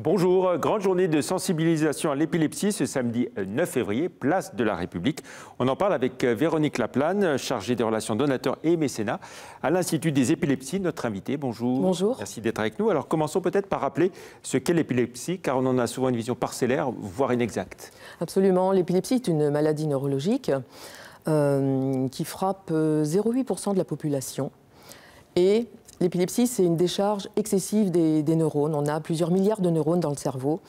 Bonjour, grande journée de sensibilisation à l'épilepsie ce samedi 9 février, place de la République. On en parle avec Véronique Laplane, chargée des relations donateurs et mécénat à l'Institut des épilepsies, notre invitée. Bonjour. Bonjour. Merci d'être avec nous. Alors commençons peut-être par rappeler ce qu'est l'épilepsie, car on en a souvent une vision parcellaire, voire inexacte. Absolument, l'épilepsie est une maladie neurologique qui frappe 0,8% de la population. Et l'épilepsie, c'est une décharge excessive des neurones. On a plusieurs milliards de neurones dans le cerveau.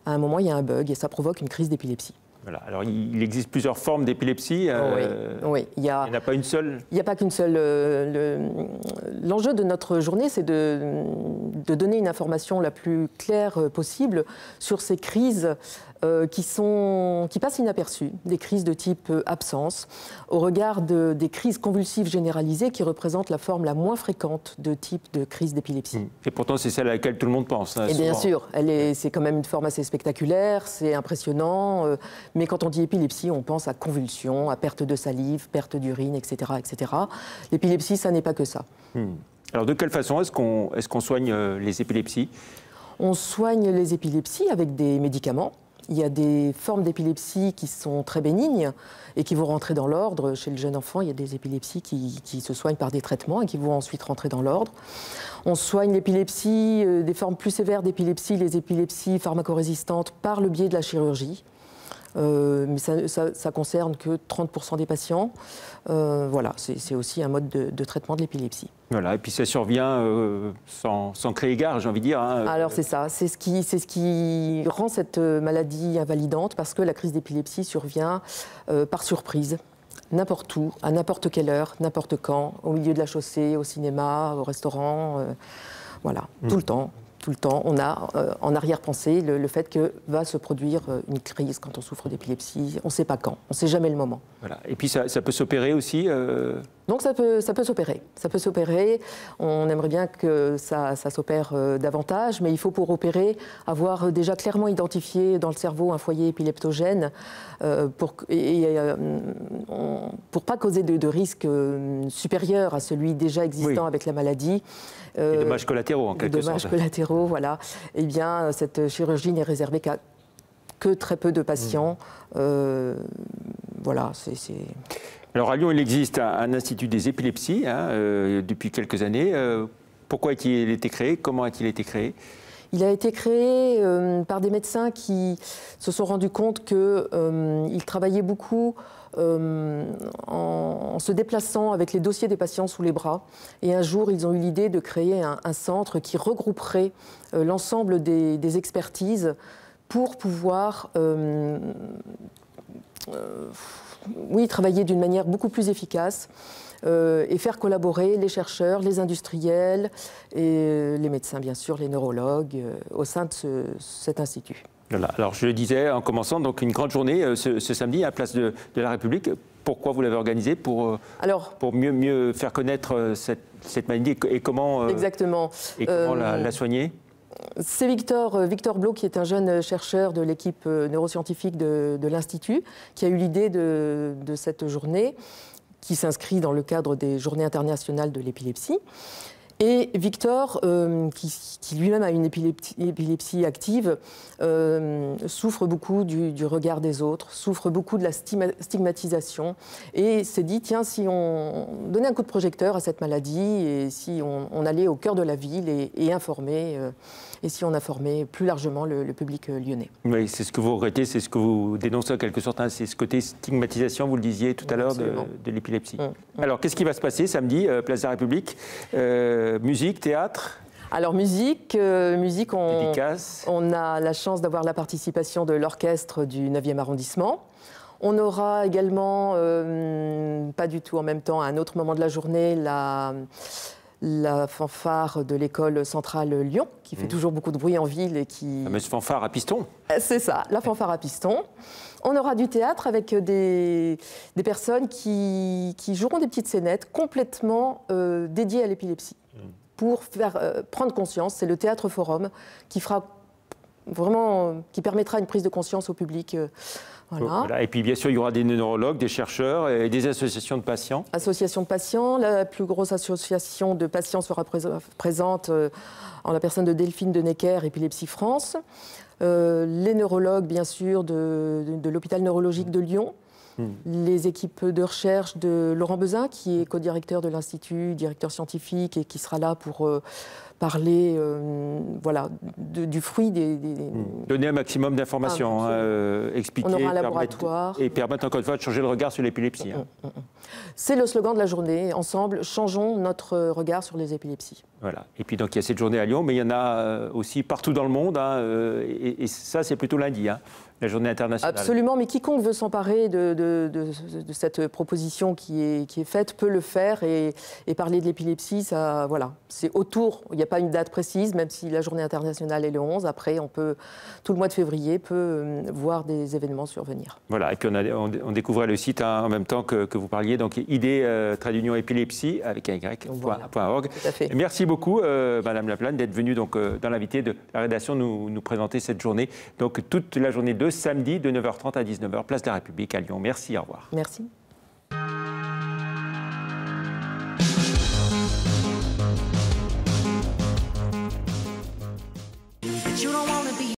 À un moment, il y a un bug et ça provoque une crise d'épilepsie. Voilà. Alors, il existe plusieurs formes d'épilepsie. Oui. Il n'y en a pas une seule. Il n'y a pas qu'une seule. L'enjeu de notre journée, c'est de donner une information la plus claire possible sur ces crises qui passent inaperçues, des crises de type absence, au regard des crises convulsives généralisées qui représentent la forme la moins fréquente de type de crise d'épilepsie. Et pourtant, c'est celle à laquelle tout le monde pense. Et bien sûr, c'est quand même une forme assez spectaculaire, c'est impressionnant, mais quand on dit épilepsie, on pense à convulsions, à perte de salive, perte d'urine, etc., etc. L'épilepsie, ça n'est pas que ça. Alors, de quelle façon est-ce qu'on soigne les épilepsies? On soigne les épilepsies avec des médicaments. Il y a des formes d'épilepsie qui sont très bénignes et qui vont rentrer dans l'ordre. Chez le jeune enfant, il y a des épilepsies qui se soignent par des traitements et qui vont ensuite rentrer dans l'ordre. On soigne l'épilepsie, des formes plus sévères d'épilepsie, les épilepsies pharmacorésistantes, par le biais de la chirurgie. Mais ça concerne que 30% des patients. Voilà, c'est aussi un mode de traitement de l'épilepsie. Voilà, et puis ça survient sans créer gare, j'ai envie de dire. Alors c'est ça, c'est ce qui rend cette maladie invalidante, parce que la crise d'épilepsie survient par surprise, n'importe où, à n'importe quelle heure, n'importe quand, au milieu de la chaussée, au cinéma, au restaurant, voilà, tout le temps. Tout le temps, on a en arrière-pensée le fait que va se produire une crise quand on souffre d'épilepsie. On ne sait pas quand, on ne sait jamais le moment. Voilà. Et puis ça peut s'opérer aussi Donc ça peut s'opérer. Ça peut s'opérer. On aimerait bien que ça s'opère davantage, mais il faut pour opérer avoir déjà clairement identifié dans le cerveau un foyer épileptogène pour pas causer de risques supérieurs à celui déjà existant avec la maladie. Des dommages collatéraux en quelque sorte. Dommages collatéraux, voilà. Eh bien, cette chirurgie n'est réservée qu'à que très peu de patients. Voilà, c'est... Alors à Lyon, il existe un institut des épilepsies depuis quelques années. Pourquoi a-t-il été créé? Comment a-t-il été créé? Il a été créé par des médecins qui se sont rendus compte qu'ils travaillaient beaucoup en se déplaçant avec les dossiers des patients sous les bras. Et un jour, ils ont eu l'idée de créer un centre qui regrouperait l'ensemble des expertises pour pouvoir travailler d'une manière beaucoup plus efficace et faire collaborer les chercheurs, les industriels et les médecins, bien sûr, les neurologues, au sein de cet institut. Voilà. Alors, je le disais en commençant, donc une grande journée ce samedi à la place de la République. Pourquoi vous l'avez organisée? Pour mieux faire connaître cette maladie et comment, exactement. Et comment la soigner? C'est Victor Blot, qui est un jeune chercheur de l'équipe neuroscientifique de l'Institut, qui a eu l'idée de cette journée, qui s'inscrit dans le cadre des Journées internationales de l'épilepsie. Et Victor, qui lui-même a une épilepsie active, souffre beaucoup du regard des autres, souffre beaucoup de la stigmatisation, et s'est dit, tiens, si on donnait un coup de projecteur à cette maladie, et si on allait au cœur de la ville et informer, et si on informait plus largement le public lyonnais. Oui, c'est ce que vous regrettez, c'est ce que vous dénoncez en quelque sorte, c'est ce côté stigmatisation, vous le disiez tout à l'heure, de l'épilepsie. Alors, qu'est-ce qui va se passer samedi, place de la République? Musique, théâtre? Alors musique, on a la chance d'avoir la participation de l'orchestre du 9e arrondissement. On aura également, pas du tout en même temps, à un autre moment de la journée, la fanfare de l'école centrale Lyon, qui fait toujours beaucoup de bruit en ville et qui... La fameuse fanfare à piston. C'est ça, la fanfare à piston. On aura du théâtre avec des personnes qui joueront des petites scénettes complètement dédiées à l'épilepsie. Pour faire prendre conscience, c'est le Théâtre Forum qui fera vraiment qui permettra une prise de conscience au public. Voilà. Et puis bien sûr, il y aura des neurologues, des chercheurs et des associations de patients. Association de patients, la plus grosse association de patients sera présente en la personne de Delphine de Necker, Épilepsie France. Les neurologues, bien sûr, de l'hôpital neurologique de Lyon. Les équipes de recherche de Laurent Bezin, qui est co-directeur de l'Institut, directeur scientifique, et qui sera là pour parler du fruit des... Donner un maximum d'informations, expliquer, on aura un laboratoire. Et permettre encore une fois de changer le regard sur l'épilepsie. C'est le slogan de la journée. Ensemble, changeons notre regard sur les épilepsies. Voilà. Et puis donc il y a cette journée à Lyon, mais il y en a aussi partout dans le monde. Et ça, c'est plutôt lundi, la journée internationale. Absolument, mais quiconque veut s'emparer de cette proposition qui est faite peut le faire et parler de l'épilepsie, ça, voilà, c'est autour. Il n'y a pas une date précise, même si la journée internationale est le 11. Après, tout le mois de février peut voir des événements survenir. Voilà, et puis on découvrait le site en même temps que vous parliez, donc ID-Union Épilepsie avec un y.org. Tout à fait. Merci beaucoup, Madame Laplane, d'être venue donc, dans l'invité de la rédaction nous présenter cette journée. Donc toute la journée de samedi de 9h30 à 19h, place de la République à Lyon. Merci, au revoir. Merci.